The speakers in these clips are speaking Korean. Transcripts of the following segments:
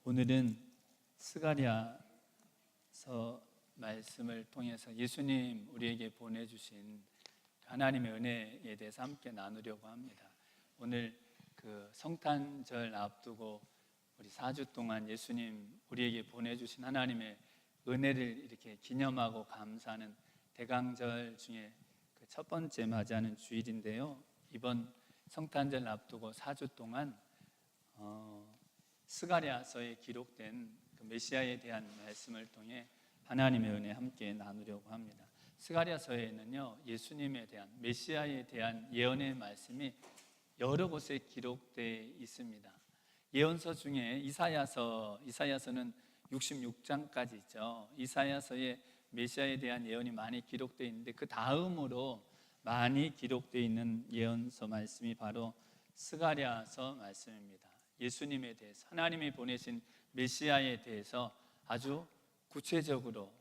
오늘은 스가랴서 말씀을 통해서 예수님 우리에게 보내주신 하나님의 은혜에 대해서 함께 나누려고 합니다. 오늘 그 성탄절 앞두고 우리 4주 동안 예수님 우리에게 보내주신 하나님의 은혜를 이렇게 기념하고 감사하는 대강절 중에 그 첫 번째 맞이하는 주일인데요. 이번 성탄절 앞두고 4주 동안 스가랴서에 기록된 그 메시아에 대한 말씀을 통해 하나님의 은혜 함께 나누려고 합니다. 스가랴서에는요, 예수님에 대한 메시아에 대한 예언의 말씀이 여러 곳에 기록되어 있습니다. 예언서 중에 이사야서는 66장까지 있죠. 이사야서에 메시아에 대한 예언이 많이 기록되어 있는데 그 다음으로 많이 기록되어 있는 예언서 말씀이 바로 스가랴서 말씀입니다. 예수님에 대해서, 하나님이 보내신 메시아에 대해서 아주 구체적으로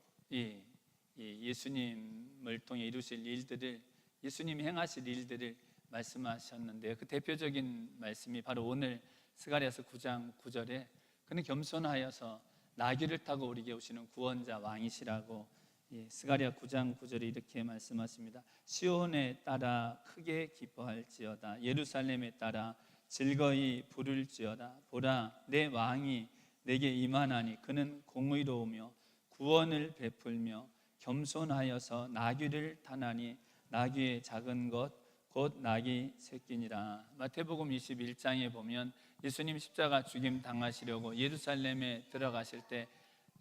예수님을 통해 이루실 일들을, 예수님이 행하실 일들을 말씀하셨는데요. 그 대표적인 말씀이 바로 오늘 스가랴서 9장 9절에 그는 겸손하여서 나귀를 타고 우리에게 오시는 구원자 왕이시라고 스가랴 9장 9절에 이렇게 말씀하십니다. 시온에 따라 크게 기뻐할지어다. 예루살렘에 따라 즐거이 부를지어다. 보라, 내 왕이 내게 임하나니 그는 공의로우며 구원을 베풀며 겸손하여서 나귀를 타나니 나귀의 작은 것 곧 나귀 새끼니라. 마태복음 21장에 보면 예수님 십자가 죽임 당하시려고 예루살렘에 들어가실 때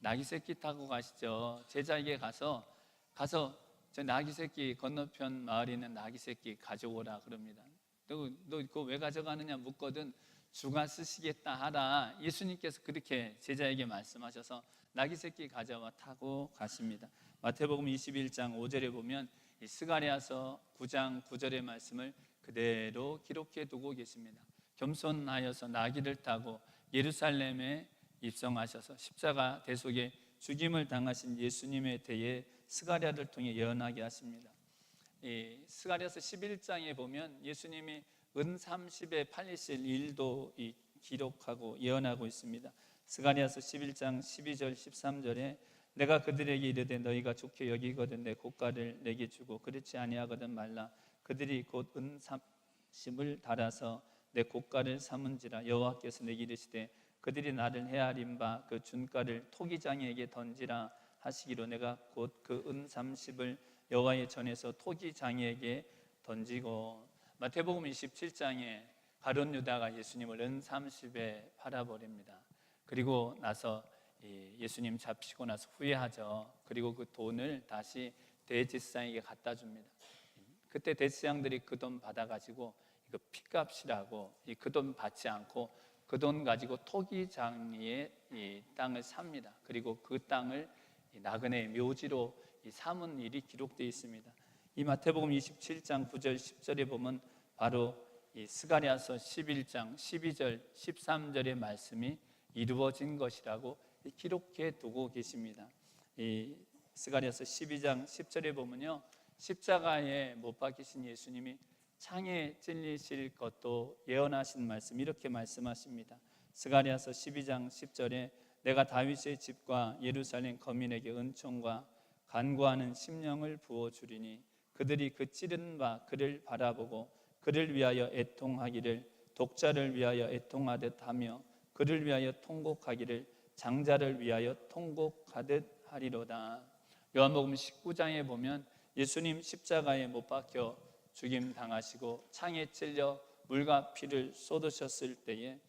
나귀 새끼 타고 가시죠. 제자에게 가서 저 나귀 새끼 건너편 마을에 있는 나귀 새끼 가져오라 그럽니다. 너 그거 왜 가져가느냐 묻거든 주가 쓰시겠다 하라. 예수님께서 그렇게 제자에게 말씀하셔서 나귀 새끼 가져와 타고 가십니다. 마태복음 21장 5절에 보면 이 스가랴서 9장 9절의 말씀을 그대로 기록해 두고 계십니다. 겸손하여서 나귀를 타고 예루살렘에 입성하셔서 십자가 대속에 죽임을 당하신 예수님에 대해 스가랴를 통해 예언하게 하십니다. 스가랴서 11장에 보면 예수님이 은 30에 팔리실 일도 기록하고 예언하고 있습니다. 스가랴서 11장 12절 13절에 내가 그들에게 이르되 너희가 좋게 여기거든 내 고가를 내게 주고 그렇지 아니하거든 말라. 그들이 곧 은 30을 달아서 내 고가를 삼은지라. 여호와께서 내게 이르시되 그들이 나를 헤아린 바 그 준가를 토기장에게 던지라 하시기로 내가 곧 그 은 30을 여호와의 전에서 토기장에게 던지고. 마태복음 27장에 가룟 유다가 예수님을 은 30에 팔아버립니다. 그리고 나서 예수님 잡히고 나서 후회하죠. 그리고 그 돈을 다시 대제사장에게 갖다 줍니다. 그때 대제사장들이 그 돈 받아가지고 이거 피값이라고 그 돈 받지 않고 그 돈 가지고 토기장의 이 땅을 삽니다. 그리고 그 땅을 나그네의 묘지로 삼은 일이 기록되어 있습니다. 이 마태복음 27장 9절 10절에 보면 바로 이 스가랴서 11장 12절 13절의 말씀이 이루어진 것이라고 기록해 두고 계십니다. 이 스가랴서 12장 10절에 보면요, 십자가에 못 박히신 예수님이 창에 찔리실 것도 예언하신 말씀 이렇게 말씀하십니다. 스가랴서 12장 10절에 내가 다윗의 집과 예루살렘 거민에게 은총과 간구하는 심령을 부어주리니 그들이 그 찌른 바 그를 바라보고 그를 위하여 애통하기를 독자를 위하여 애통하듯 하며 그를 위하여 통곡하기를 장자를 위하여 통곡하듯 하리로다. 요한복음 19장에 보면 예수님 십자가에 못 박혀 죽임 당하시고 창에 찔려 물과 피를 쏟으셨을 때에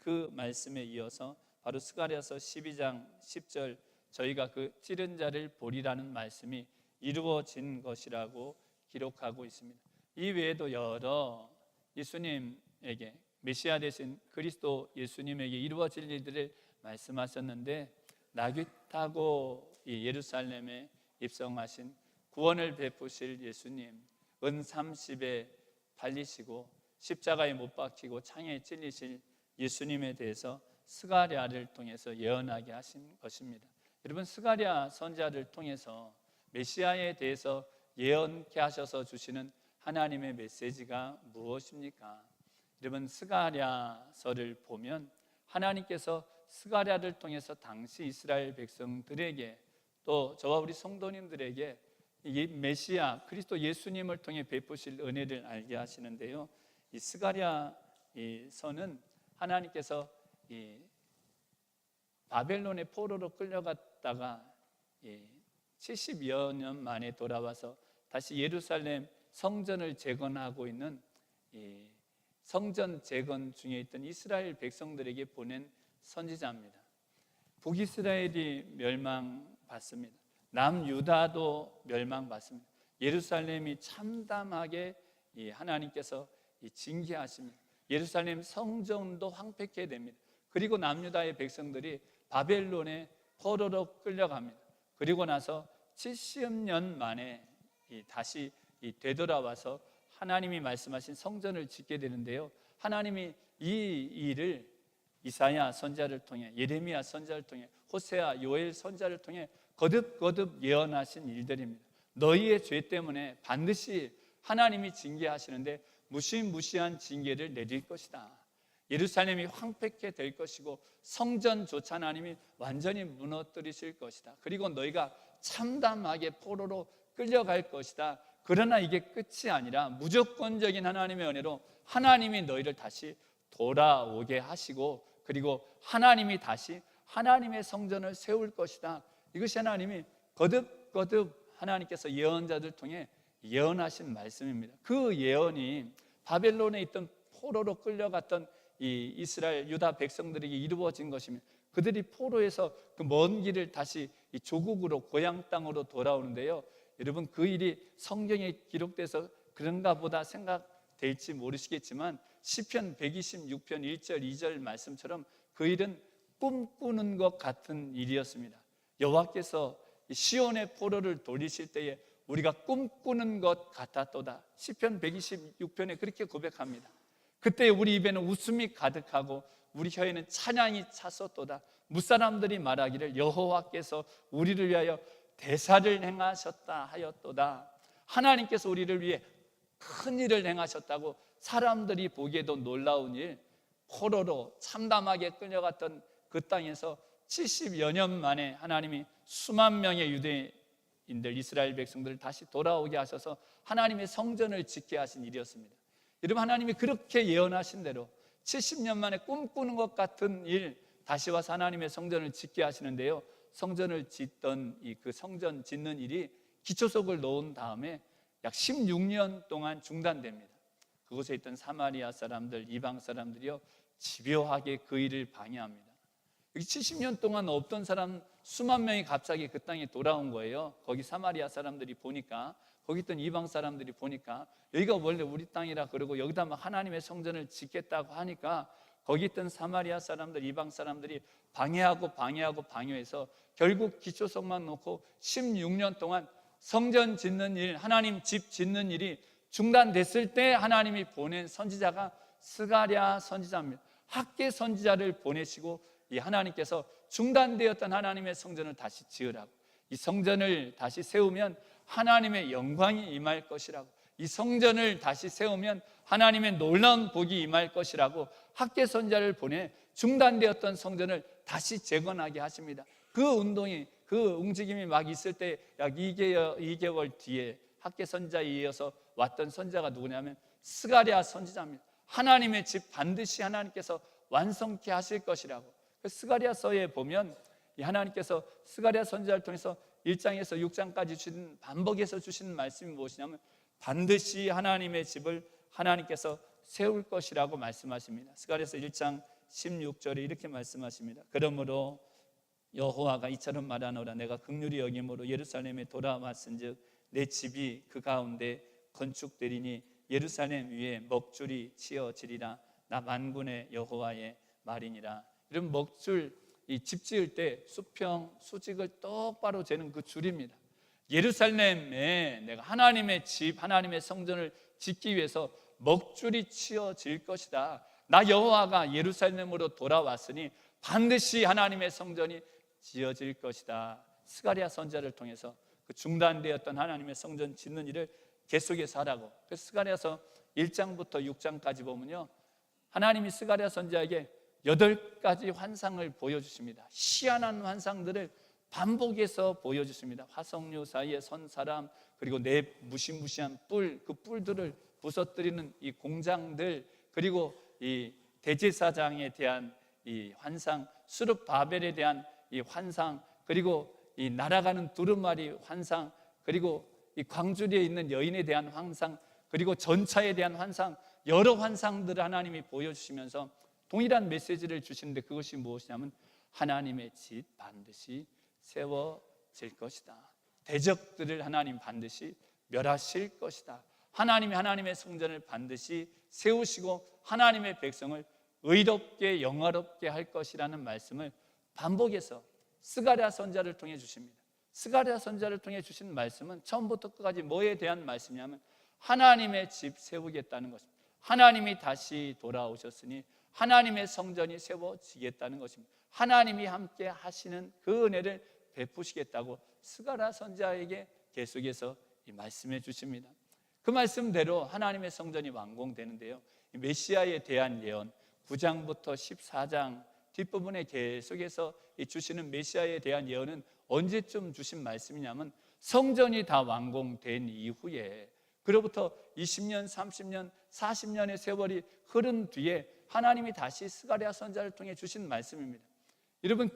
그 말씀에 이어서 바로 스가랴서 12장 10절 저희가 그 찌른 자를 보리라는 말씀이 이루어진 것이라고 기록하고 있습니다. 이 외에도 여러 예수님에게 메시아 되신 그리스도 예수님에게 이루어질 일들을 말씀하셨는데 나귀 타고 예루살렘에 입성하신 구원을 베푸실 예수님, 은 30에 팔리시고 십자가에 못 박히고 창에 찔리실 예수님에 대해서 스가랴를 통해서 예언하게 하신 것입니다. 여러분, 스가랴 선지자를 통해서 메시아에 대해서 예언케 하셔서 주시는 하나님의 메시지가 무엇입니까? 여러분, 스가랴서를 보면 하나님께서 스가랴를 통해서 당시 이스라엘 백성들에게 또 저와 우리 성도님들에게 이 메시아 그리스도 예수님을 통해 베푸실 은혜를 알게 하시는데요. 이 스가랴 서는 하나님께서 이 바벨론의 포로로 끌려갔다가 70여 년 만에 돌아와서 다시 예루살렘 성전을 재건하고 있는 성전 재건 중에 있던 이스라엘 백성들에게 보낸 선지자입니다. 북이스라엘이 멸망받습니다. 남유다도 멸망받습니다. 예루살렘이 참담하게 하나님께서 징계하십니다. 예루살렘 성전도 황폐케 됩니다. 그리고 남유다의 백성들이 바벨론의 포로로 끌려갑니다. 그리고 나서 70년 만에 다시 되돌아와서 하나님이 말씀하신 성전을 짓게 되는데요. 하나님이 이 일을 이사야 선지자를 통해, 예레미야 선지자를 통해, 호세아, 요엘 선지자를 통해 거듭거듭 예언하신 일들입니다. 너희의 죄 때문에 반드시 하나님이 징계하시는데 무시무시한 징계를 내릴 것이다. 예루살렘이 황폐케 될 것이고 성전조차 하나님이 완전히 무너뜨리실 것이다. 그리고 너희가 참담하게 포로로 끌려갈 것이다. 그러나 이게 끝이 아니라 무조건적인 하나님의 은혜로 하나님이 너희를 다시 돌아오게 하시고 그리고 하나님이 다시 하나님의 성전을 세울 것이다. 이것이 하나님이 거듭거듭 하나님께서 예언자들 통해 예언하신 말씀입니다. 그 예언이 바벨론에 있던 포로로 끌려갔던 이 이스라엘 유다 백성들에게 이루어진 것이며 그들이 포로에서 그 먼 길을 다시 이 조국으로 고향 땅으로 돌아오는데요. 여러분 그 일이 성경에 기록돼서 그런가 보다 생각될지 모르시겠지만 시편 126편 1절 2절 말씀처럼 그 일은 꿈꾸는 것 같은 일이었습니다. 여호와께서 시온의 포로를 돌리실 때에 우리가 꿈꾸는 것 같았도다. 시편 126편에 그렇게 고백합니다. 그때 우리 입에는 웃음이 가득하고 우리 혀에는 찬양이 찼었도다. 무사람들이 말하기를 여호와께서 우리를 위하여 대사를 행하셨다 하였도다. 하나님께서 우리를 위해 큰 일을 행하셨다고 사람들이 보기에도 놀라운 일, 포로로 참담하게 끌려갔던 그 땅에서 70여 년 만에 하나님이 수만 명의 유대인들, 이스라엘 백성들을 다시 돌아오게 하셔서 하나님의 성전을 짓게 하신 일이었습니다. 여러분 하나님이 그렇게 예언하신 대로 70년 만에 꿈꾸는 것 같은 일 다시 와서 하나님의 성전을 짓게 하시는데요. 성전을 짓던 그 성전 짓는 일이 기초석을 놓은 다음에 약 16년 동안 중단됩니다. 그곳에 있던 사마리아 사람들, 이방 사람들이요 집요하게 그 일을 방해합니다. 70년 동안 없던 사람 수만 명이 갑자기 그 땅에 돌아온 거예요. 거기 사마리아 사람들이 보니까, 거기 있던 이방 사람들이 보니까 여기가 원래 우리 땅이라 그러고 여기다 막 하나님의 성전을 짓겠다고 하니까 거기 있던 사마리아 사람들, 이방 사람들이 방해해서 결국 기초석만 놓고 16년 동안 성전 짓는 일, 하나님 집 짓는 일이 중단됐을 때 하나님이 보낸 선지자가 스가랴 선지자입니다. 학계 선지자를 보내시고 이 하나님께서 중단되었던 하나님의 성전을 다시 지으라고, 이 성전을 다시 세우면 하나님의 영광이 임할 것이라고, 이 성전을 다시 세우면 하나님의 놀라운 복이 임할 것이라고 학계 선지자를 보내 중단되었던 성전을 다시 재건하게 하십니다. 그 운동이, 그 움직임이 막 있을 때 약 2개월 뒤에 학계 선지자에 이어서 왔던 선지자가 누구냐면 스가랴 선지자입니다. 하나님의 집 반드시 하나님께서 완성케 하실 것이라고. 스가랴서에 보면 하나님께서 스가랴 선지자를 통해서 1장에서 6장까지 주신, 반복해서 주시는 말씀이 무엇이냐면 반드시 하나님의 집을 하나님께서 세울 것이라고 말씀하십니다. 스가랴서 1장 16절에 이렇게 말씀하십니다. 그러므로 여호와가 이처럼 말하노라. 내가 긍휼히 여김으로 예루살렘에 돌아왔은즉 내 집이 그 가운데 건축되리니 예루살렘 위에 먹줄이 치어지리라. 나 만군의 여호와의 말이니라. 이런 먹줄, 이 집 지을 때 수평, 수직을 똑바로 재는 그 줄입니다. 예루살렘에 내가 하나님의 집, 하나님의 성전을 짓기 위해서 먹줄이 치어질 것이다. 나 여호와가 예루살렘으로 돌아왔으니 반드시 하나님의 성전이 지어질 것이다. 스가랴 선지자를 통해서 그 중단되었던 하나님의 성전 짓는 일을 계속해서 하라고. 그래서 스가랴서 1장부터 6장까지 보면요, 하나님이 스가랴 선지자에게 8가지 환상을 보여주십니다. 희한한 환상들을 반복해서 보여주십니다. 화석류 사이에 선 사람, 그리고 네 무시무시한 뿔, 그 뿔들을 부서뜨리는 이 공장들, 그리고 이 대제사장에 대한 이 환상, 수룹 바벨에 대한 이 환상, 그리고 이 날아가는 두루마리 환상, 그리고 이 광주리에 있는 여인에 대한 환상, 그리고 전차에 대한 환상, 여러 환상들을 하나님이 보여주시면서 동일한 메시지를 주시는데, 그것이 무엇이냐면 하나님의 집 반드시 세워질 것이다. 대적들을 하나님 반드시 멸하실 것이다. 하나님이 하나님의 성전을 반드시 세우시고 하나님의 백성을 의롭게 영화롭게 할 것이라는 말씀을 반복해서 스가랴 선지자를 통해 주십니다. 스가랴 선지자를 통해 주신 말씀은 처음부터 끝까지 뭐에 대한 말씀이냐면 하나님의 집 세우겠다는 것입니다. 하나님이 다시 돌아오셨으니 하나님의 성전이 세워지겠다는 것입니다. 하나님이 함께 하시는 그 은혜를 베푸시겠다고 스가랴 선지자에게 계속해서 말씀해 주십니다. 그 말씀대로 하나님의 성전이 완공되는데요, 메시아에 대한 예언 9장부터 14장 뒷부분에 계속해서 주시는 메시아에 대한 예언은 언제쯤 주신 말씀이냐면 성전이 다 완공된 이후에, 그로부터 20년, 30년, 40년의 세월이 흐른 뒤에 하나님이 다시 스가랴 선지자를 통해 주신 말씀입니다. 여러분,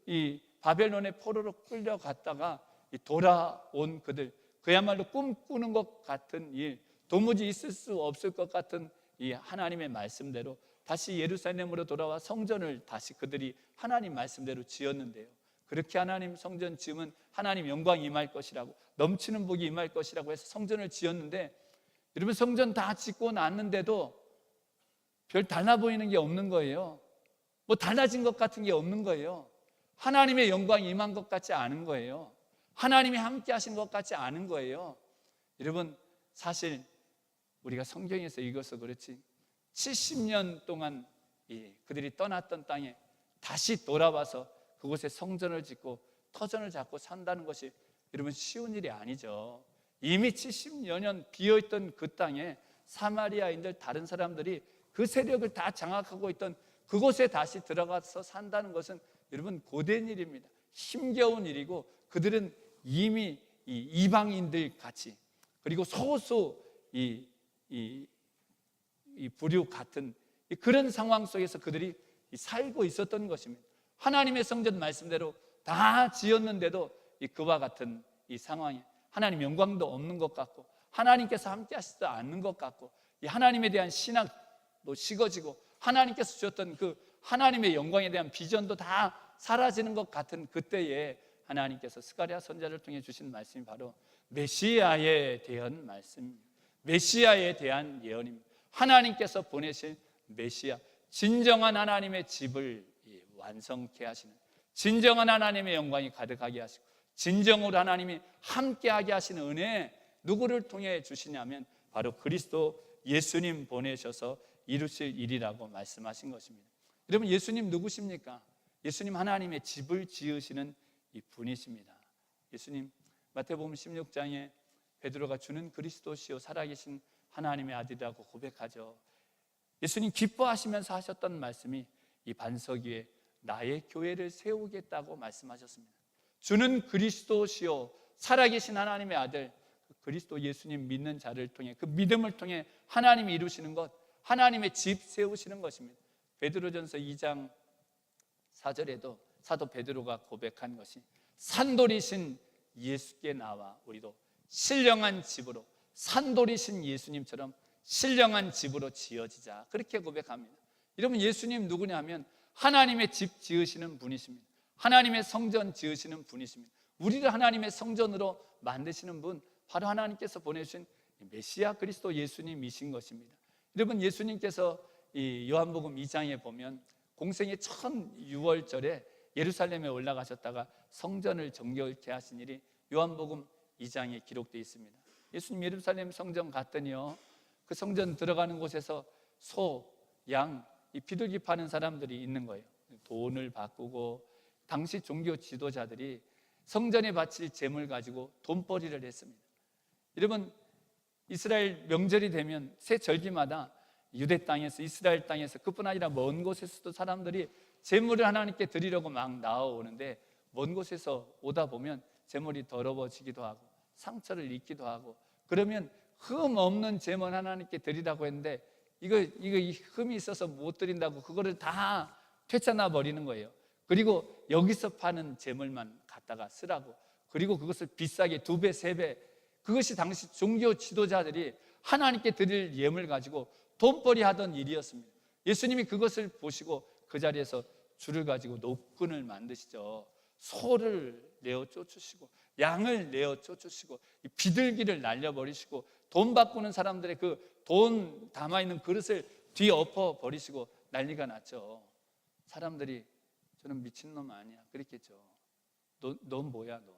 이 바벨론의 포로로 끌려갔다가 돌아온 그들, 그야말로 꿈꾸는 것 같은 일, 도무지 있을 수 없을 것 같은 이 하나님의 말씀대로 다시 예루살렘으로 돌아와 성전을 다시 그들이 하나님 말씀대로 지었는데요, 그렇게 하나님 성전 지으면 하나님 영광이 임할 것이라고, 넘치는 복이 임할 것이라고 해서 성전을 지었는데, 여러분 성전 다 짓고 났는데도 별 달라 보이는 게 없는 거예요. 뭐 달라진 것 같은 게 없는 거예요. 하나님의 영광이 임한 것 같지 않은 거예요. 하나님이 함께 하신 것 같지 않은 거예요. 여러분, 사실 우리가 성경에서 읽어서 그렇지 70년 동안 그들이 떠났던 땅에 다시 돌아와서 그곳에 성전을 짓고 터전을 잡고 산다는 것이 여러분 쉬운 일이 아니죠. 이미 70여 년 비어있던 그 땅에 사마리아인들, 다른 사람들이 그 세력을 다 장악하고 있던 그곳에 다시 들어가서 산다는 것은 여러분 고된 일입니다. 힘겨운 일이고, 그들은 이미 이방인들 같이, 그리고 소수 부류 같은 그런 상황 속에서 그들이 살고 있었던 것입니다. 하나님의 성전 말씀대로 다 지었는데도 그와 같은 이 상황에 하나님 영광도 없는 것 같고, 하나님께서 함께 하시지 않는 것 같고, 이 하나님에 대한 신학도 식어지고, 하나님께서 주셨던 그 하나님의 영광에 대한 비전도 다 사라지는 것 같은 그때에 하나님께서 스가랴 선지자를 통해 주신 말씀이 바로 메시아에 대한 말씀입니다. 메시아에 대한 예언입니다. 하나님께서 보내실 메시아, 진정한 하나님의 집을 완성케 하시는, 진정한 하나님의 영광이 가득하게 하시고, 진정으로 하나님이 함께하게 하시는 은혜, 누구를 통해 주시냐면 바로 그리스도 예수님 보내셔서 이루실 일이라고 말씀하신 것입니다. 여러분, 예수님 누구십니까? 예수님 하나님의 집을 지으시는 이 분이십니다. 예수님 마태복음 16장에 베드로가 주는 그리스도시요 살아계신 하나님의 아들이라고 고백하죠. 예수님 기뻐하시면서 하셨던 말씀이 이 반석 위에 나의 교회를 세우겠다고 말씀하셨습니다. 주는 그리스도시요 살아계신 하나님의 아들, 그리스도 예수님 믿는 자를 통해, 그 믿음을 통해 하나님이 이루시는 것, 하나님의 집 세우시는 것입니다. 베드로전서 2장 4절에도 사도 베드로가 고백한 것이 산돌이신 예수께 나와 우리도 신령한 집으로, 산돌이신 예수님처럼 신령한 집으로 지어지자, 그렇게 고백합니다. 여러분, 예수님 누구냐면 하나님의 집 지으시는 분이십니다. 하나님의 성전 지으시는 분이십니다. 우리를 하나님의 성전으로 만드시는 분, 바로 하나님께서 보내주신 메시아 그리스도 예수님이신 것입니다. 여러분, 예수님께서 이 요한복음 2장에 보면 공생의 첫 유월절에 예루살렘에 올라가셨다가 성전을 정결케 하신 일이 요한복음 2장에 기록되어 있습니다. 예수님 예루살렘 성전 갔더니요, 그 성전 들어가는 곳에서 소, 양, 이 비둘기 파는 사람들이 있는 거예요. 돈을 바꾸고, 당시 종교 지도자들이 성전에 바칠 제물 가지고 돈벌이를 했습니다. 여러분, 이스라엘 명절이 되면 새 절기마다 유대 땅에서, 이스라엘 땅에서, 그뿐 아니라 먼 곳에서도 사람들이 제물을 하나님께 드리려고 막 나아오는데, 먼 곳에서 오다 보면 제물이 더러워지기도 하고 상처를 입기도 하고, 그러면 흠 없는 제물 하나님께 드리라고 했는데 이거 흠이 있어서 못 드린다고 그거를 다 되찾아 버리는 거예요. 그리고 여기서 파는 제물만 갖다가 쓰라고, 그리고 그것을 비싸게 2배, 3배, 그것이 당시 종교 지도자들이 하나님께 드릴 예물 가지고 돈벌이 하던 일이었습니다. 예수님이 그것을 보시고 그 자리에서 줄을 가지고 노끈을 만드시죠. 소를 내어 쫓으시고 양을 내어 쫓으시고 비둘기를 날려버리시고 돈 바꾸는 사람들의 그 돈 담아있는 그릇을 뒤엎어 버리시고 난리가 났죠. 사람들이 저는 미친놈 아니야 그랬겠죠. 넌 뭐야, 너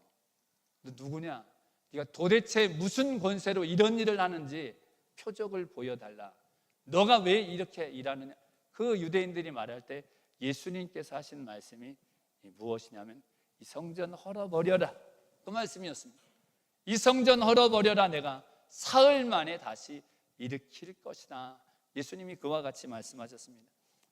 누구냐, 네가 도대체 무슨 권세로 이런 일을 하는지 표적을 보여달라, 너가 왜 이렇게 일하느냐. 그 유대인들이 말할 때 예수님께서 하신 말씀이 무엇이냐면 이 성전 헐어버려라, 그 말씀이었습니다. 이 성전 헐어버려라, 내가 사흘 만에 다시 일으킬 것이다. 예수님이 그와 같이 말씀하셨습니다.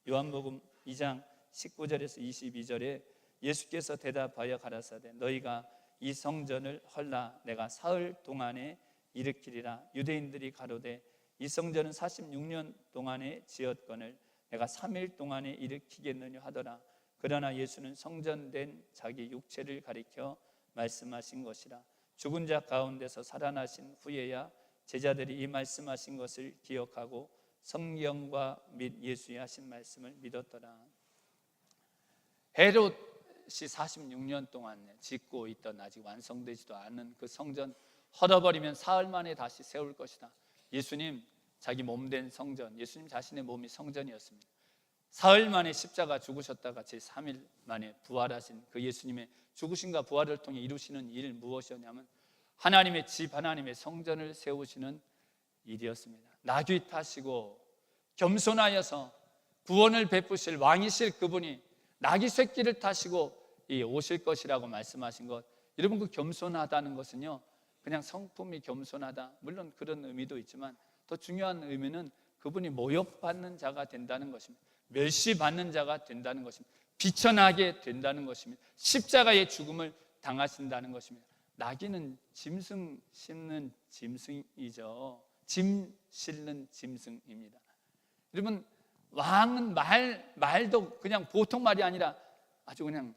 요한복음 2장 19절에서 22절에 예수께서 대답하여 가라사대 너희가 이 성전을 헐라 내가 사흘 동안에 일으키리라. 유대인들이 가로되 이 성전은 46년 동안에 지었거늘 내가 3일 동안에 일으키겠느냐 하더라. 그러나 예수는 성전된 자기 육체를 가리켜 말씀하신 것이라. 죽은 자 가운데서 살아나신 후에야 제자들이 이 말씀하신 것을 기억하고 성경과 및 예수의 하신 말씀을 믿었더라. 헤롯이 46년 동안 짓고 있던 아직 완성되지도 않은 그 성전 헐어버리면 사흘 만에 다시 세울 것이다. 예수님 자기 몸된 성전, 예수님 자신의 몸이 성전이었습니다. 사흘 만에 십자가 죽으셨다가 제3일 만에 부활하신 그 예수님의 죽으심과 부활을 통해 이루시는 일 무엇이었냐면 하나님의 집, 하나님의 성전을 세우시는 일이었습니다. 나귀 타시고 겸손하여서 구원을 베푸실 왕이실 그분이 나귀 새끼를 타시고 오실 것이라고 말씀하신 것, 여러분 그 겸손하다는 것은요 그냥 성품이 겸손하다, 물론 그런 의미도 있지만 더 중요한 의미는 그분이 모욕받는 자가 된다는 것입니다. 멸시받는 자가 된다는 것입니다. 비천하게 된다는 것입니다. 십자가의 죽음을 당하신다는 것입니다. 나귀는 짐승 씹는 짐승이죠. 짐 실는 짐승입니다. 여러분 왕은 말도 그냥 보통 말이 아니라 아주 그냥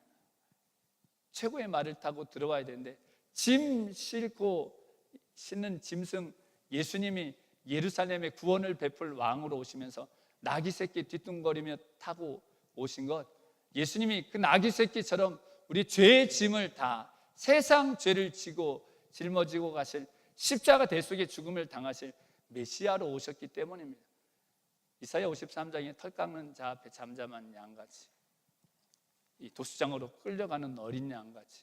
최고의 말을 타고 들어와야 되는데, 짐 싣고 싣는 짐승 예수님이 예루살렘에 구원을 베풀 왕으로 오시면서 나귀 새끼 뒤뚱거리며 타고 오신 것, 예수님이 그 나귀 새끼처럼 우리 죄의 짐을 다 세상 죄를 지고 짊어지고 가실 십자가 대속의 죽음을 당하실 메시아로 오셨기 때문입니다. 이사야 53장에 털 깎는 자 앞에 잠잠한 양같이, 이 도수장으로 끌려가는 어린 양같이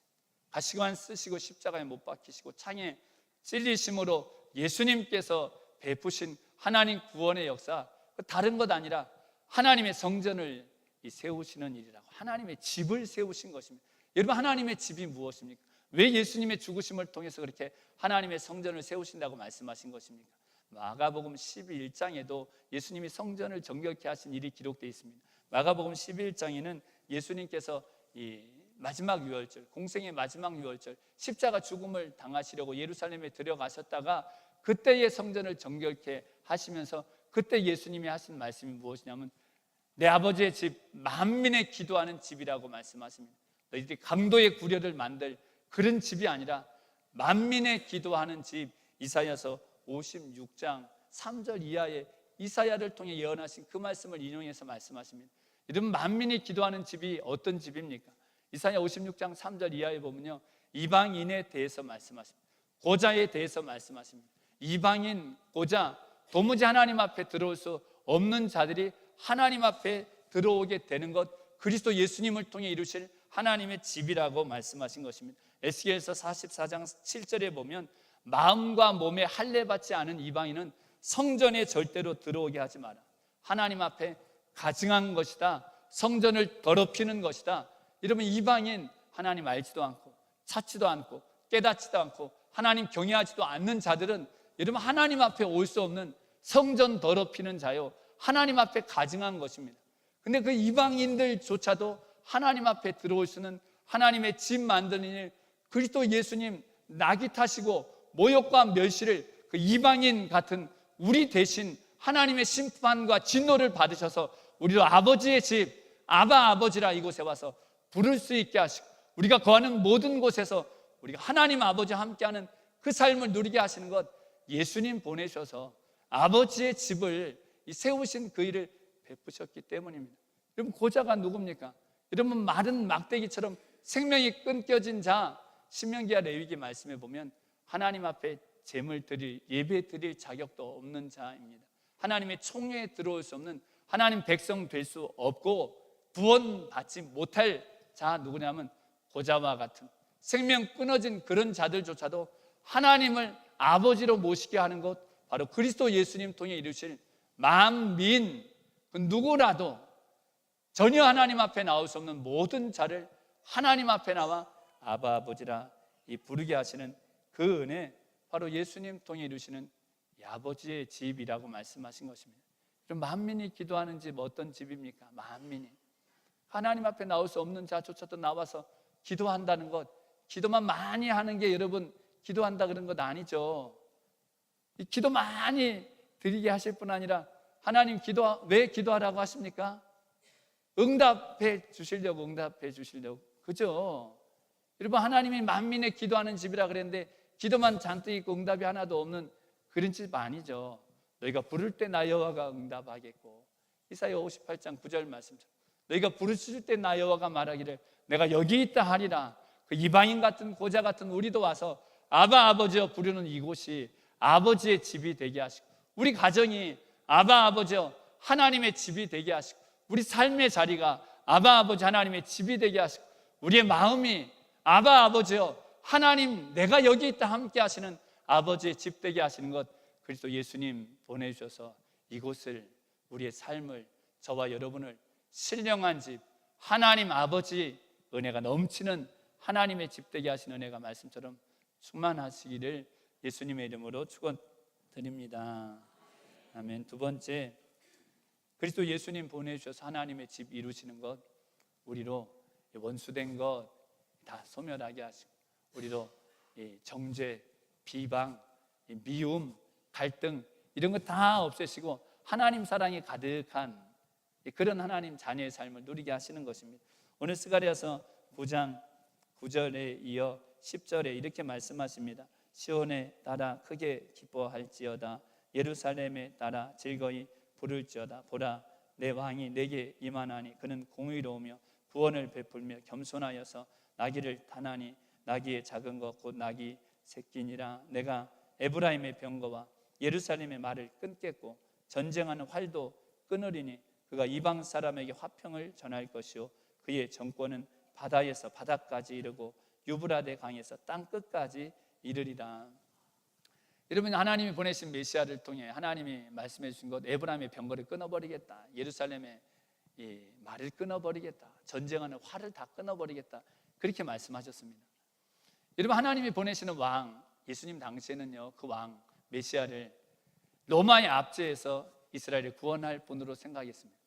가시관 쓰시고 십자가에 못 박히시고 창에 찔리심으로 예수님께서 베푸신 하나님 구원의 역사, 다른 것 아니라 하나님의 성전을 세우시는 일이라고, 하나님의 집을 세우신 것입니다. 여러분 하나님의 집이 무엇입니까? 왜 예수님의 죽으심을 통해서 그렇게 하나님의 성전을 세우신다고 말씀하신 것입니까? 마가복음 11장에도 예수님이 성전을 정결케 하신 일이 기록되어 있습니다. 마가복음 11장에는 예수님께서 이 마지막 유월절, 공생의 마지막 유월절, 십자가 죽음을 당하시려고 예루살렘에 들어가셨다가 그때의 성전을 정결케 하시면서 그때 예수님이 하신 말씀이 무엇이냐면 내 아버지의 집 만민의 기도하는 집이라고 말씀하십니다. 너희들이 강도의 구려를 만들 그런 집이 아니라 만민의 기도하는 집, 이사야서 56장 3절 이하의 이사야를 통해 예언하신 그 말씀을 인용해서 말씀하십니다. 여러분 만민이 기도하는 집이 어떤 집입니까? 이사야 56장 3절 이하에 보면요 이방인에 대해서 말씀하십니다. 고자에 대해서 말씀하십니다. 이방인, 고자, 도무지 하나님 앞에 들어올 수 없는 자들이 하나님 앞에 들어오게 되는 것, 그리스도 예수님을 통해 이루실 하나님의 집이라고 말씀하신 것입니다. 에스겔서 44장 7절에 보면 마음과 몸에 할례받지 않은 이방인은 성전에 절대로 들어오게 하지 마라. 하나님 앞에 가증한 것이다. 성전을 더럽히는 것이다. 이러면 이방인, 하나님 알지도 않고 찾지도 않고 깨닫지도 않고 하나님 경외하지도 않는 자들은 여러분 하나님 앞에 올 수 없는 성전 더럽히는 자요, 하나님 앞에 가증한 것입니다. 근데 그 이방인들조차도 하나님 앞에 들어올 수는 하나님의 집 만드는 일, 그리스도 예수님 나귀 타시고 모욕과 멸시를 그 이방인 같은 우리 대신 하나님의 심판과 진노를 받으셔서 우리도 아버지의 집, 아바 아버지라 이곳에 와서 부를 수 있게 하시고, 우리가 거하는 모든 곳에서 우리가 하나님 아버지와 함께하는 그 삶을 누리게 하시는 것, 예수님 보내셔서 아버지의 집을 세우신 그 일을 베푸셨기 때문입니다. 여러분, 고자가 누굽니까? 여러분, 마른 막대기처럼 생명이 끊겨진 자, 신명기와 레위기 말씀에 보면 하나님 앞에 제물 드릴, 예배 드릴 자격도 없는 자입니다. 하나님의 총회에 들어올 수 없는, 하나님 백성 될 수 없고 구원받지 못할 자 누구냐면 고자와 같은 생명 끊어진 그런 자들조차도 하나님을 아버지로 모시게 하는 것, 바로 그리스도 예수님 통해 이루실 만민, 그 누구라도 전혀 하나님 앞에 나올 수 없는 모든 자를 하나님 앞에 나와 아바 아버지라 부르게 하시는 그 은혜, 바로 예수님 통해 이루시는 아버지의 집이라고 말씀하신 것입니다. 그럼 만민이 기도하는 집 어떤 집입니까? 만민이 하나님 앞에 나올 수 없는 자조차도 나와서 기도한다는 것, 기도만 많이 하는 게 여러분 기도한다 그런 것 아니죠. 이 기도 많이 드리게 하실 뿐 아니라 하나님 왜 기도하라고 하십니까? 응답해 주시려고, 그죠? 여러분, 하나님이 만민의 기도하는 집이라 그랬는데 기도만 잔뜩 있고 응답이 하나도 없는 그런 집 아니죠. 너희가 부를 때 나 여호와가 응답하겠고, 이사야 58장 9절 말씀처럼 너희가 부르실 때 나 여호와가 말하기를 내가 여기 있다 하리라. 그 이방인 같은 고자 같은 우리도 와서 아바 아버지여 부르는 이곳이 아버지의 집이 되게 하시고, 우리 가정이 아바 아버지여 하나님의 집이 되게 하시고, 우리 삶의 자리가 아바 아버지 하나님의 집이 되게 하시고, 우리의 마음이 아바 아버지여 하나님 내가 여기 있다 함께 하시는 아버지의 집 되게 하시는 것, 그리스도 예수님 보내주셔서 이곳을, 우리의 삶을, 저와 여러분을 신령한 집, 하나님 아버지 은혜가 넘치는 하나님의 집 되게 하시는 은혜가 말씀처럼 충만하시기를 예수님의 이름으로 축원드립니다. 아멘. 두 번째, 그리스도 예수님 보내주셔서 하나님의 집 이루시는 것, 우리로 원수된 것 다 소멸하게 하시고, 우리로 정죄, 비방, 미움, 갈등 이런 거 다 없애시고 하나님 사랑이 가득한 그런 하나님 자녀의 삶을 누리게 하시는 것입니다. 오늘 스가랴서 9장 9절에 이어 10절에 이렇게 말씀하십니다. 시온에 따라 크게 기뻐할지어다, 예루살렘에 따라 즐거이 부를지어다. 보라, 내 왕이 내게 임하나니 그는 공의로우며 구원을 베풀며 겸손하여서 나귀를 타나니 나귀의 작은 것 곧 나귀 새끼니라. 내가 에브라임의 병거와 예루살렘의 말을 끊겠고 전쟁하는 활도 끊으리니 그가 이방 사람에게 화평을 전할 것이요 그의 정권은 바다에서 바다까지 이르고 유브라데 강에서 땅 끝까지 이르리라. 여러분, 하나님이 보내신 메시아를 통해 하나님이 말씀해 주신 것, 에브라임의 병거를 끊어버리겠다, 예루살렘의 말을 끊어버리겠다, 전쟁하는 활을 다 끊어버리겠다, 그렇게 말씀하셨습니다. 여러분, 하나님이 보내시는 왕 예수님 당시에는요, 그 왕 메시아를 로마의 압제에서 이스라엘을 구원할 분으로 생각했습니다.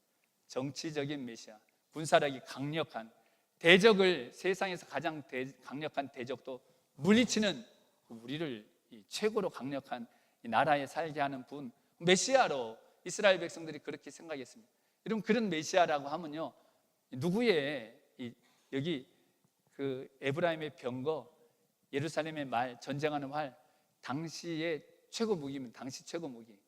정치적인 메시아, 군사력이 강력한 대적을, 세상에서 가장 강력한 대적도 물리치는, 우리를 최고로 강력한 나라에 살게 하는 분, 메시아로 이스라엘 백성들이 그렇게 생각했습니다. 여러분, 그런 메시아라고 하면요, 누구의 여기 그 에브라임의 병거, 예루살렘의 말, 전쟁하는 활, 당시의 최고 무기입니다. 당시 최고 무기,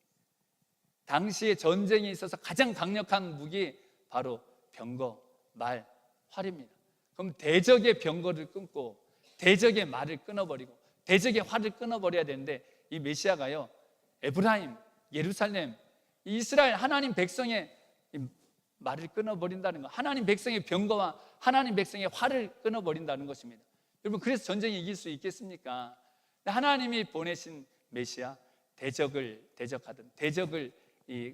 당시에 전쟁에 있어서 가장 강력한 무기 바로 병거, 말, 활입니다. 그럼 대적의 병거를 끊고 대적의 말을 끊어버리고 대적의 활을 끊어버려야 되는데, 이 메시아가요, 에브라임, 예루살렘, 이스라엘 하나님 백성의 말을 끊어버린다는 것, 하나님 백성의 병거와 하나님 백성의 활을 끊어버린다는 것입니다. 여러분, 그래서 전쟁이 이길 수 있겠습니까? 하나님이 보내신 메시아, 대적을 대적하던, 대적을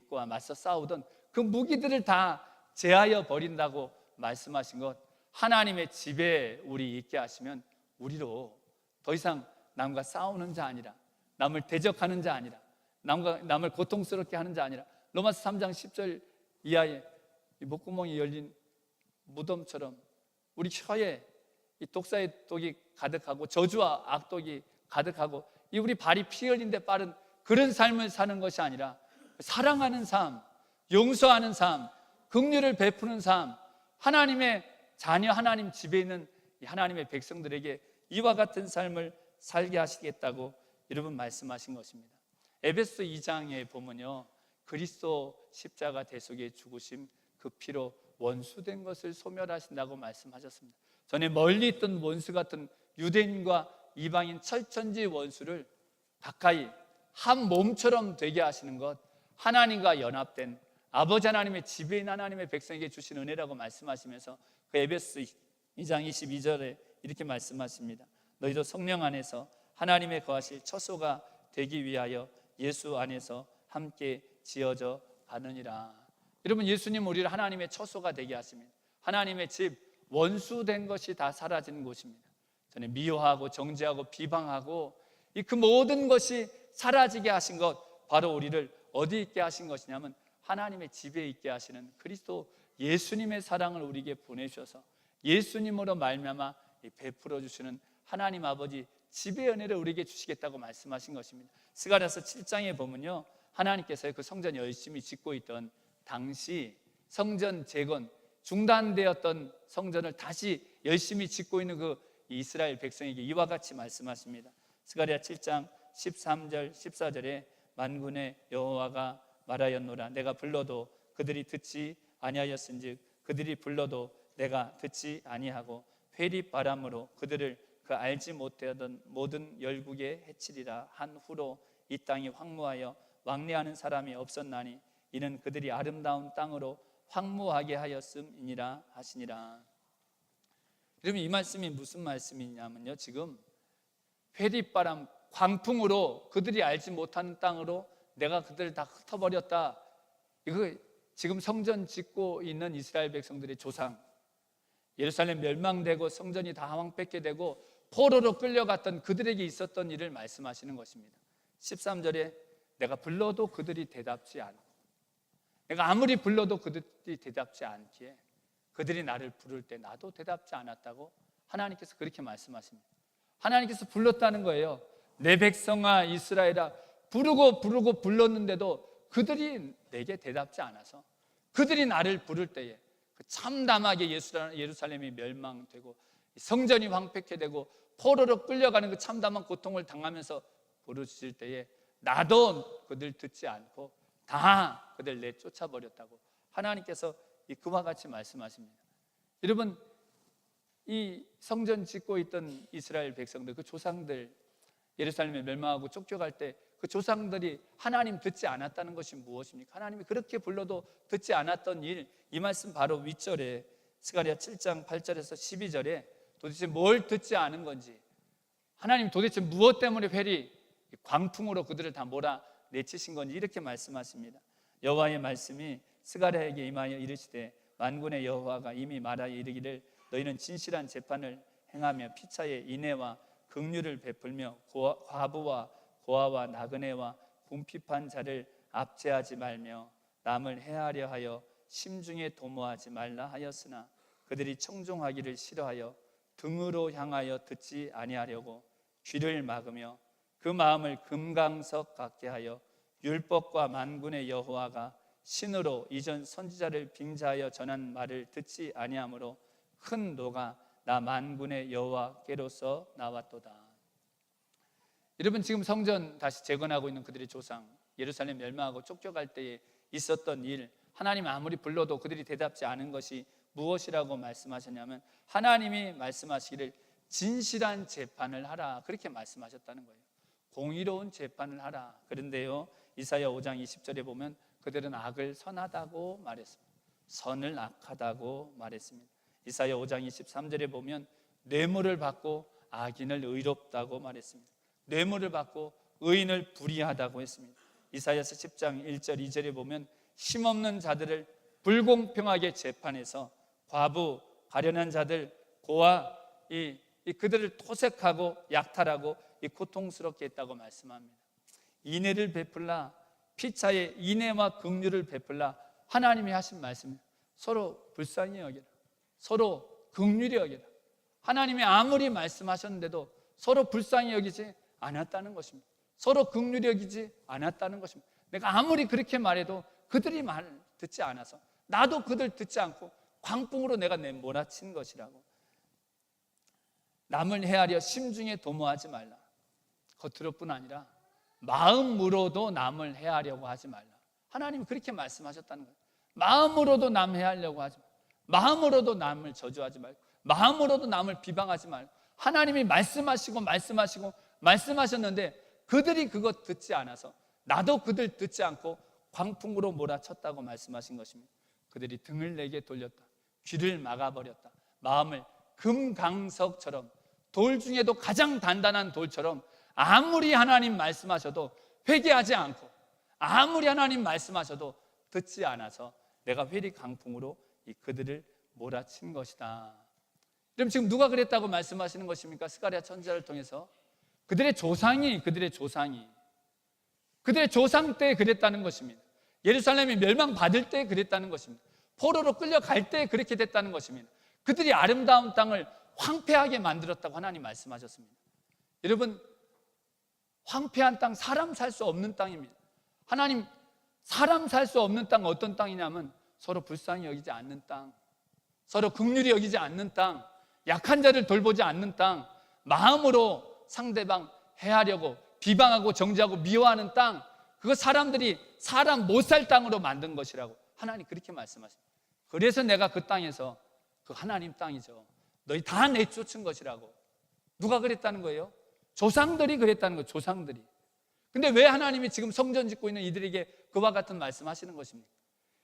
과 맞서 싸우던 그 무기들을 다 제하여 버린다고 말씀하신 것, 하나님의 집에 우리 있게 하시면 우리로 더 이상 남과 싸우는 자 아니라, 남을 대적하는 자 아니라, 남을 고통스럽게 하는 자 아니라, 로마서 3장 10절 이하에 이 목구멍이 열린 무덤처럼 우리 혀에 이 독사의 독이 가득하고 저주와 악독이 가득하고 이 우리 발이 피 흘린 데 빠른 그런 삶을 사는 것이 아니라 사랑하는 삶, 용서하는 삶, 긍휼을 베푸는 삶, 하나님의 자녀, 하나님 집에 있는 하나님의 백성들에게 이와 같은 삶을 살게 하시겠다고 여러분 말씀하신 것입니다. 에베소 2장에 보면요, 그리스도 십자가 대속의 죽으심 그 피로 원수된 것을 소멸하신다고 말씀하셨습니다. 전에 멀리 있던 원수 같은 유대인과 이방인 철천지 원수를 가까이 한 몸처럼 되게 하시는 것, 하나님과 연합된 아버지 하나님의 지배인 하나님의 백성에게 주신 은혜라고 말씀하시면서 그 에베소 2장 22절에 이렇게 말씀하십니다. 너희도 성령 안에서 하나님의 거하실 처소가 되기 위하여 예수 안에서 함께 지어져 가느니라. 여러분, 예수님 우리를 하나님의 처소가 되게 하십니다. 하나님의 집, 원수된 것이 다 사라지는 곳입니다. 전에 미워하고 정죄하고 비방하고 그 모든 것이 사라지게 하신 것, 바로 우리를 어디 있게 하신 것이냐면 하나님의 집에 있게 하시는 그리스도 예수님의 사랑을 우리에게 보내주셔서 예수님으로 말미암아 베풀어 주시는 하나님 아버지 집의 은혜를 우리에게 주시겠다고 말씀하신 것입니다. 스가랴서 7장에 보면요, 하나님께서 그 성전 열심히 짓고 있던 당시 성전 재건 중단되었던 성전을 다시 열심히 짓고 있는 그 이스라엘 백성에게 이와 같이 말씀하십니다. 스가랴 7장 13절 14절에 만군의 여호와가 말하였노라. 내가 불러도 그들이 듣지 아니하였은즉 그들이 불러도 내가 듣지 아니하고 회리바람으로 그들을 그 알지 못하던 모든 열국에 해치리라. 한 후로 이 땅이 황무하여 왕래하는 사람이 없었나니 이는 그들이 아름다운 땅으로 황무하게 하였음이니라 하시니라. 여러분, 이 말씀이 무슨 말씀이냐면요, 지금 회리바람 광풍으로 그들이 알지 못하는 땅으로 내가 그들을 다 흩어버렸다. 이거 지금 성전 짓고 있는 이스라엘 백성들의 조상, 예루살렘 멸망되고 성전이 다 황폐케 되고 포로로 끌려갔던 그들에게 있었던 일을 말씀하시는 것입니다. 13절에 내가 불러도 그들이 대답지 않고, 내가 아무리 불러도 그들이 대답지 않기에 그들이 나를 부를 때 나도 대답지 않았다고 하나님께서 그렇게 말씀하십니다. 하나님께서 불렀다는 거예요. 내 백성아 이스라엘아, 부르고 불렀는데도 그들이 내게 대답지 않아서 그들이 나를 부를 때에 참담하게 예루살렘이 멸망되고 성전이 황폐케 되고 포로로 끌려가는 그 참담한 고통을 당하면서 부르실 때에 나도 그들 듣지 않고 다 그들 내쫓아버렸다고 하나님께서 그와 같이 말씀하십니다. 여러분, 이 성전 짓고 있던 이스라엘 백성들, 그 조상들, 예루살렘에 멸망하고 쫓겨갈 때 그 조상들이 하나님 듣지 않았다는 것이 무엇입니까? 하나님이 그렇게 불러도 듣지 않았던 일, 이 말씀 바로 윗절에 스가랴 7장 8절에서 12절에 도대체 뭘 듣지 않은 건지, 하나님 도대체 무엇 때문에 회리 광풍으로 그들을 다 몰아내치신 건지 이렇게 말씀하십니다. 여호와의 말씀이 스가랴에게 임하여 이르시되 만군의 여호와가 이미 말하여 이르기를 너희는 진실한 재판을 행하며 피차에 인애와 긍휼을 베풀며 과부와 고아와 나그네와 궁핍한 자를 압제하지 말며 남을 해하려 하여 심중에 도모하지 말라 하였으나 그들이 청종하기를 싫어하여 등으로 향하여 듣지 아니하려고 귀를 막으며 그 마음을 금강석 같게 하여 율법과 만군의 여호와가 신으로 이전 선지자를 빙자하여 전한 말을 듣지 아니하므로 큰 노가 나 만군의 여호와께로서 나왔도다. 여러분, 지금 성전 다시 재건하고 있는 그들의 조상, 예루살렘 멸망하고 쫓겨갈 때에 있었던 일, 하나님 아무리 불러도 그들이 대답지 않은 것이 무엇이라고 말씀하셨냐면 하나님이 말씀하시기를 진실한 재판을 하라, 그렇게 말씀하셨다는 거예요. 공의로운 재판을 하라. 그런데요, 이사야 5장 20절에 보면 그들은 악을 선하다고 말했습니다. 선을 악하다고 말했습니다. 이사야 5장 23절에 보면 뇌물을 받고 악인을 의롭다고 말했습니다. 뇌물을 받고 의인을 불의하다고 했습니다. 이사야서 10장 1절 2절에 보면 힘없는 자들을 불공평하게 재판해서 과부, 가련한 자들, 고아 그들을 토색하고 약탈하고 고통스럽게 했다고 말씀합니다. 인애를 베풀라, 피차에 인애와 긍휼을 베풀라 하나님이 하신 말씀이에요. 서로 불쌍히 여기라, 서로 긍휼히 여기라. 하나님이 아무리 말씀하셨는데도 서로 불쌍히 여기지 않았다는 것입니다. 서로 긍휼히 여기지 않았다는 것입니다. 내가 아무리 그렇게 말해도 그들이 말을 듣지 않아서 나도 그들 듣지 않고 광풍으로 내가 몰아친 것이라고. 남을 헤아려 심중에 도모하지 말라. 겉으로뿐 아니라 마음으로도 남을 헤아려고 하지 말라. 하나님이 그렇게 말씀하셨다는 거예요. 마음으로도 남 헤아려고 하지 말고, 마음으로도 남을 저주하지 말고, 마음으로도 남을 비방하지 말고. 하나님이 말씀하셨는데 그들이 그것 듣지 않아서 나도 그들 듣지 않고 광풍으로 몰아쳤다고 말씀하신 것입니다. 그들이 등을 내게 돌렸다, 귀를 막아버렸다, 마음을 금강석처럼, 돌 중에도 가장 단단한 돌처럼 아무리 하나님 말씀하셔도 회개하지 않고, 아무리 하나님 말씀하셔도 듣지 않아서 내가 회리 강풍으로 그들을 몰아친 것이다. 그럼 지금 누가 그랬다고 말씀하시는 것입니까? 스가랴 선지자를 통해서 그들의 조상 때 그랬다는 것입니다. 예루살렘이 멸망받을 때 그랬다는 것입니다. 포로로 끌려갈 때 그렇게 됐다는 것입니다. 그들이 아름다운 땅을 황폐하게 만들었다고 하나님 말씀하셨습니다. 여러분, 황폐한 땅, 사람 살 수 없는 땅입니다. 하나님, 사람 살 수 없는 땅 어떤 땅이냐면 서로 불쌍히 여기지 않는 땅, 서로 긍휼히 여기지 않는 땅, 약한 자를 돌보지 않는 땅, 마음으로 상대방 해하려고 비방하고 정죄하고 미워하는 땅, 그거 사람들이 사람 못 살 땅으로 만든 것이라고 하나님 그렇게 말씀하십니다. 그래서 내가 그 땅에서, 그 하나님 땅이죠, 너희 다 내쫓은 것이라고. 누가 그랬다는 거예요? 조상들이 그랬다는 거예요. 조상들이. 근데 왜 하나님이 지금 성전 짓고 있는 이들에게 그와 같은 말씀하시는 것입니까?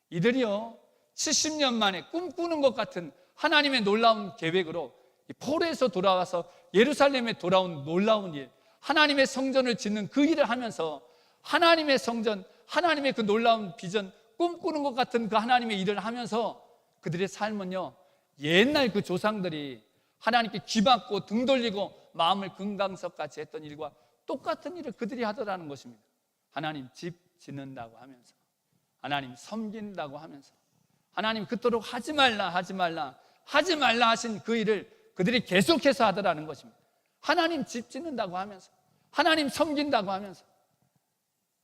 이들이요 70년 만에 꿈꾸는 것 같은 하나님의 놀라운 계획으로 포로에서 돌아와서 예루살렘에 돌아온 놀라운 일, 하나님의 성전을 짓는 그 일을 하면서 하나님의 성전, 하나님의 그 놀라운 비전, 꿈꾸는 것 같은 그 하나님의 일을 하면서 그들의 삶은요 옛날 그 조상들이 하나님께 귀받고 등 돌리고 마음을 금강석같이 했던 일과 똑같은 일을 그들이 하더라는 것입니다. 하나님 집 짓는다고 하면서, 하나님 섬긴다고 하면서, 하나님 그토록 하지 말라 하신 그 일을 그들이 계속해서 하더라는 것입니다. 하나님 집 짓는다고 하면서, 하나님 섬긴다고 하면서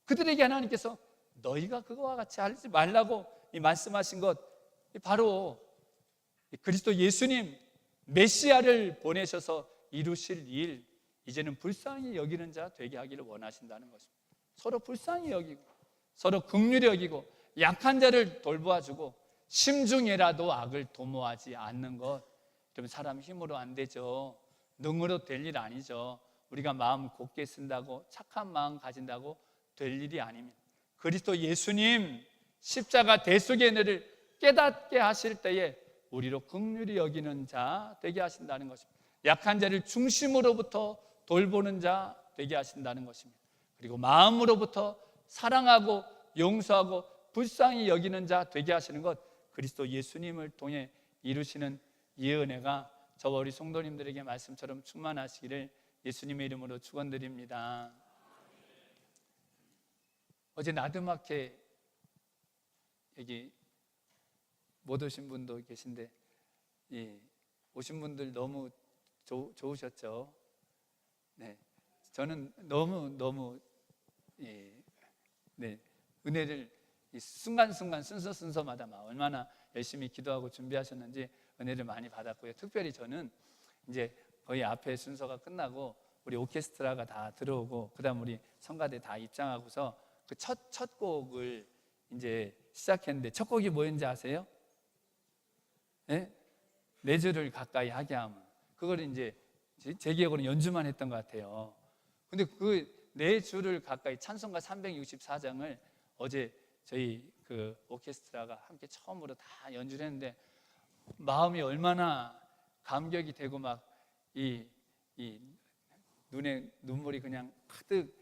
그들에게 하나님께서 너희가 그거와 같이 하지 말라고 말씀하신 것, 바로 그리스도 예수님 메시아를 보내셔서 이루실 일, 이제는 불쌍히 여기는 자 되게 하기를 원하신다는 것입니다. 서로 불쌍히 여기고, 서로 긍휼히 여기고, 약한 자를 돌보아주고, 심중에라도 악을 도모하지 않는 것. 그러면 사람 힘으로 안 되죠. 능으로 될 일 아니죠. 우리가 마음 곱게 쓴다고, 착한 마음 가진다고 될 일이 아닙니다. 그리스도 예수님 십자가 대속의 은혜를 깨닫게 하실 때에 우리로 긍휼히 여기는 자 되게 하신다는 것입니다. 약한 자를 중심으로부터 돌보는 자 되게 하신다는 것입니다. 그리고 마음으로부터 사랑하고 용서하고 불쌍히 여기는 자 되게 하시는 것, 그리스도 예수님을 통해 이루시는 이 은혜가 저와 우리 성도님들에게 말씀처럼 충만하시기를 예수님의 이름으로 축원드립니다. 어제 나드마케 여기 못 오신 분도 계신데, 오신 분들 너무 좋으셨죠? 네, 저는 너무 은혜를 순간순간 순서마다 막 얼마나 열심히 기도하고 준비하셨는지 은혜를 많이 받았고요. 특별히 저는 이제 거의 앞에 순서가 끝나고 우리 오케스트라가 다 들어오고 그다음 우리 성가대 다 입장하고서 그 첫 곡을 이제 시작했는데, 첫 곡이 뭐였는지 아세요? 네? 네 줄을 가까이 하게 하면, 그걸 이제 제 기억으로는 연주만 했던 것 같아요. 근데 그 네 줄을 가까이, 찬송가 364장을 어제 저희 그 오케스트라가 함께 처음으로 다 연주를 했는데, 마음이 얼마나 감격이 되고 막 이 눈에 눈물이 그냥 가득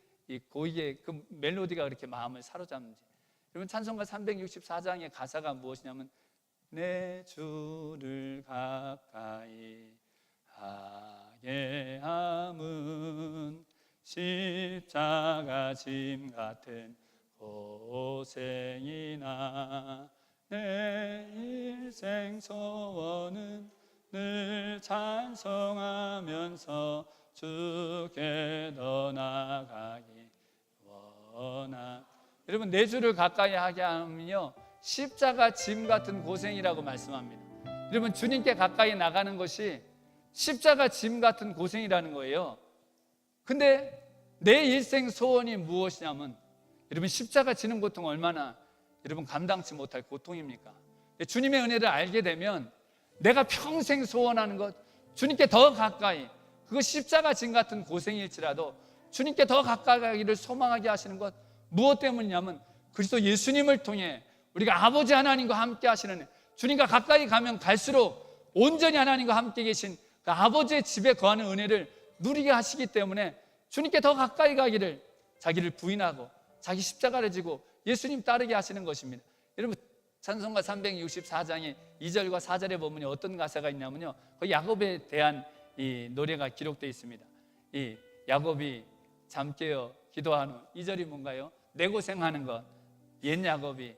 고이게, 그 멜로디가 그렇게 마음을 사로잡는지. 여러분, 찬송가 364장의 가사가 무엇이냐면, 내 주를 가까이 하게 함은 십자가 짐 같은 고생이나 내 일생 소원은 늘 찬송하면서 주께 더 나아가기 원하. 여러분, 내 주를 가까이 하게 하면요, 십자가 짐 같은 고생이라고 말씀합니다. 여러분, 주님께 가까이 나가는 것이 십자가 짐 같은 고생이라는 거예요. 근데 내 일생 소원이 무엇이냐면, 여러분, 십자가 지는 고통 얼마나 여러분 감당치 못할 고통입니까? 주님의 은혜를 알게 되면 내가 평생 소원하는 것, 주님께 더 가까이, 그거 십자가 짐 같은 고생일지라도 주님께 더 가까이 가기를 소망하게 하시는 것, 무엇 때문이냐면 그리스도 예수님을 통해 우리가 아버지 하나님과 함께 하시는, 주님과 가까이 가면 갈수록 온전히 하나님과 함께 계신 그 아버지의 집에 거하는 은혜를 누리게 하시기 때문에 주님께 더 가까이 가기를, 자기를 부인하고 자기 십자가를 지고 예수님 따르게 하시는 것입니다. 여러분, 찬송가 364장의 2절과 4절에 보면 어떤 가사가 있냐면요, 그 야곱에 대한 이 노래가 기록되어 있습니다. 이 야곱이 잠 깨어 기도한 후 2절이 뭔가요? 내 고생하는 것, 옛 야곱이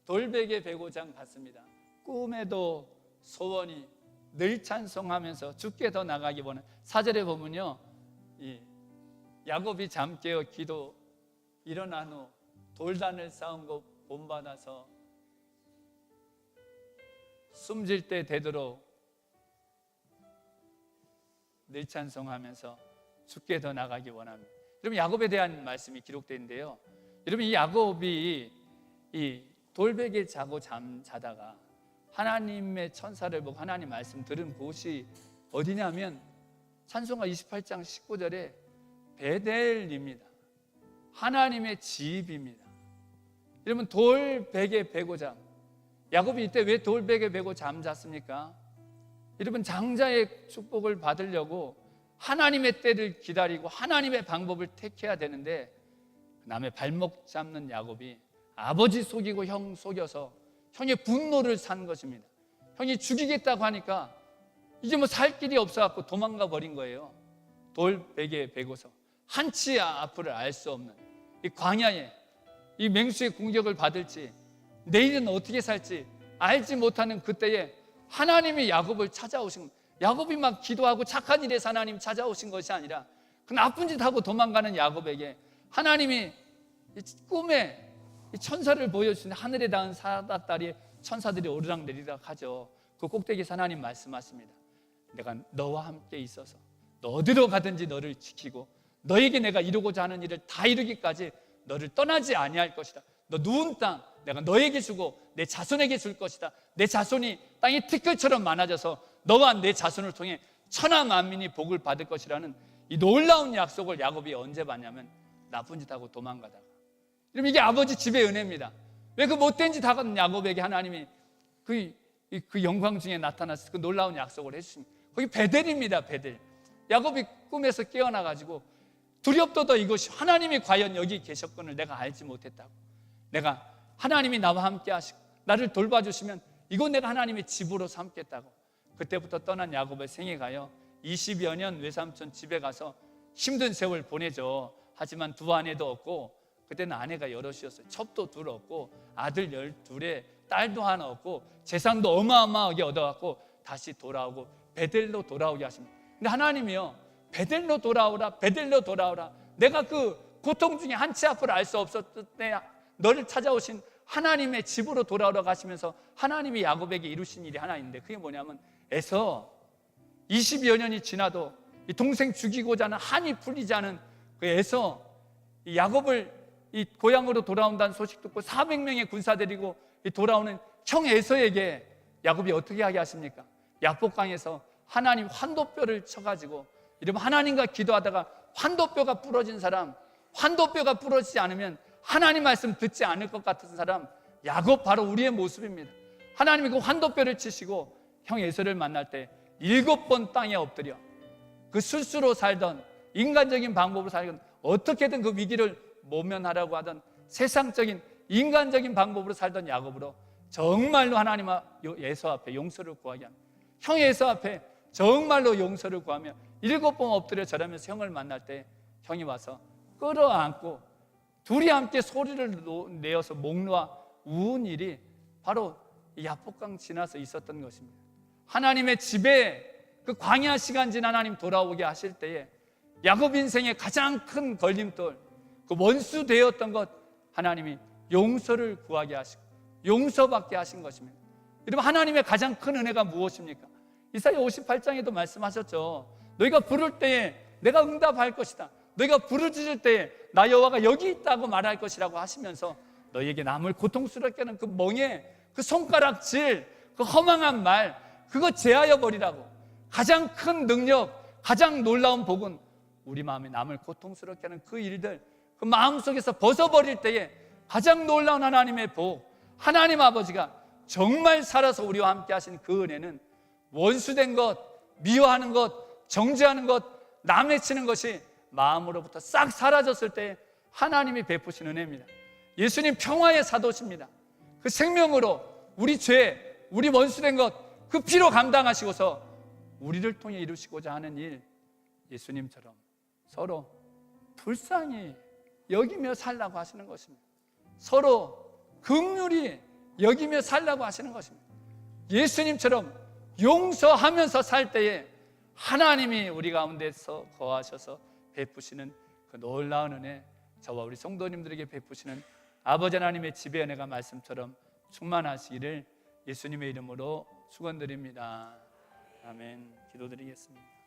돌베개 베고장 같습니다. 꿈에도 소원이 늘 찬송하면서 주께 더 나가기 원한. 4절에 보면요, 이 야곱이 잠 깨어 기도 일어난 후 돌단을 쌓은 것 본받아서 숨질 때 되도록 늘 찬송하면서 주께 더 나가기 원합니다. 여러분, 야곱에 대한 말씀이 기록되어 있는데요, 여러분, 이 야곱이 이 돌베개 자고 잠자다가 하나님의 천사를 보고 하나님 말씀 들은 곳이 어디냐면 찬송가 28장 19절에 베델입니다. 하나님의 집입니다. 여러분, 돌베개 베고 잠, 야곱이 이때 왜 돌베개 베고 잠잤습니까? 여러분, 장자의 축복을 받으려고 하나님의 때를 기다리고 하나님의 방법을 택해야 되는데, 남의 발목 잡는 야곱이 아버지 속이고 형 속여서 형의 분노를 산 것입니다. 형이 죽이겠다고 하니까 이제 뭐 살 길이 없어갖고 도망가 버린 거예요. 돌베개 베고서 한치 앞을 알 수 없는 이 광야에 이 맹수의 공격을 받을지 내일은 어떻게 살지 알지 못하는 그때에 하나님이 야곱을 찾아오신 겁니다. 야곱이 막 기도하고 착한 일에서 하나님 찾아오신 것이 아니라 그 나쁜 짓 하고 도망가는 야곱에게 하나님이 꿈에 천사를 보여주시는, 하늘에 닿은 사다다리에 천사들이 오르락내리락 하죠. 그 꼭대기에서 하나님 말씀하십니다. 내가 너와 함께 있어서 너 어디로 가든지 너를 지키고 너에게 내가 이루고자 하는 일을 다 이루기까지 너를 떠나지 아니할 것이다. 너 누운 땅 내가 너에게 주고 내 자손에게 줄 것이다. 내 자손이 땅의 티끌처럼 많아져서 너와 내 자손을 통해 천하 만민이 복을 받을 것이라는 이 놀라운 약속을 야곱이 언제 받냐면 나쁜 짓 하고 도망가다가. 여러분, 이게 아버지 집의 은혜입니다. 왜 그 못된 짓 하거든 야곱에게 하나님이 그 영광 중에 나타나서 그 놀라운 약속을 해주십니다. 거기 베델입니다. 베델. 야곱이 꿈에서 깨어나가지고 두렵도다 이것이 하나님이 과연 여기 계셨건을 내가 알지 못했다고. 내가 하나님이 나와 함께 하시고 나를 돌봐주시면 이건 내가 하나님의 집으로 삼겠다고. 그때부터 떠난 야곱의 생에 가요 20여 년 외삼촌 집에 가서 힘든 세월 보내죠. 하지만 두 아내도 없고, 그때는 아내가 여럿이었어요. 첩도 둘 없고 아들 12에 딸도 하나 없고 재산도 어마어마하게 얻어갖고 다시 돌아오고 베델로 돌아오게 하십니다. 근데 하나님이요, 베델로 돌아오라, 베델로 돌아오라. 내가 그 고통 중에 한치 앞을 알 수 없었을 때 너를 찾아오신 하나님의 집으로 돌아오라고 하시면서 하나님이 야곱에게 이루신 일이 하나 있는데, 그게 뭐냐면 에서 20여 년이 지나도 이 동생 죽이고자 하는 한이 풀리지 않은 그 에서 이 야곱을 이 고향으로 돌아온다는 소식 듣고 400명의 군사 데리고 돌아오는 형 에서에게 야곱이 어떻게 하게 하십니까? 야복강에서 하나님 환도뼈를 쳐가지고, 이러면 하나님과 기도하다가 환도뼈가 부러진 사람, 환도뼈가 부러지지 않으면 하나님 말씀 듣지 않을 것 같은 사람, 야곱 바로 우리의 모습입니다. 하나님이 그 환도뼈를 치시고 형 에서를 만날 때 7번 땅에 엎드려 그 술수로 살던, 인간적인 방법으로 살던, 어떻게든 그 위기를 모면하려고 하던 세상적인 인간적인 방법으로 살던 야곱으로 정말로 하나님 에서 앞에 용서를 구하게 합니다. 형 에서 앞에 정말로 용서를 구하며 7번 엎드려 절하면서 형을 만날 때 형이 와서 끌어안고 둘이 함께 소리를 내어서 목 놓아 우은 일이 바로 이 야복강 지나서 있었던 것입니다. 하나님의 집에 그 광야 시간 지난 하나님 돌아오게 하실 때에 야곱 인생의 가장 큰 걸림돌, 그 원수 되었던 것, 하나님이 용서를 구하게 하시고 용서받게 하신 것입니다. 여러분, 하나님의 가장 큰 은혜가 무엇입니까? 이사야 58장에도 말씀하셨죠. 너희가 부를 때에 내가 응답할 것이다. 너희가 부르짖을 때에 나 여호와가 여기 있다고 말할 것이라고 하시면서 너희에게 남을 고통스럽게 하는 그 멍에, 그 손가락질, 그 허망한 말, 그거 제하여 버리라고. 가장 큰 능력, 가장 놀라운 복은 우리 마음에 남을 고통스럽게 하는 그 일들, 그 마음속에서 벗어버릴 때에 가장 놀라운 하나님의 복, 하나님 아버지가 정말 살아서 우리와 함께 하신 그 은혜는 원수된 것, 미워하는 것, 정죄하는 것, 남해치는 것이 마음으로부터 싹 사라졌을 때 하나님이 베푸신 은혜입니다. 예수님 평화의 사도십니다. 그 생명으로 우리 죄, 우리 원수된 것, 그 피로 감당하시고서 우리를 통해 이루시고자 하는 일, 예수님처럼 서로 불쌍히 여기며 살라고 하시는 것입니다. 서로 긍휼히 여기며 살라고 하시는 것입니다. 예수님처럼 용서하면서 살 때에 하나님이 우리 가운데서 거하셔서 베푸시는 그 놀라운 은혜, 저와 우리 성도님들에게 베푸시는 아버지 하나님의 지배 은혜가 말씀처럼 충만하시기를 예수님의 이름으로 축원드립니다. 아멘. 기도드리겠습니다.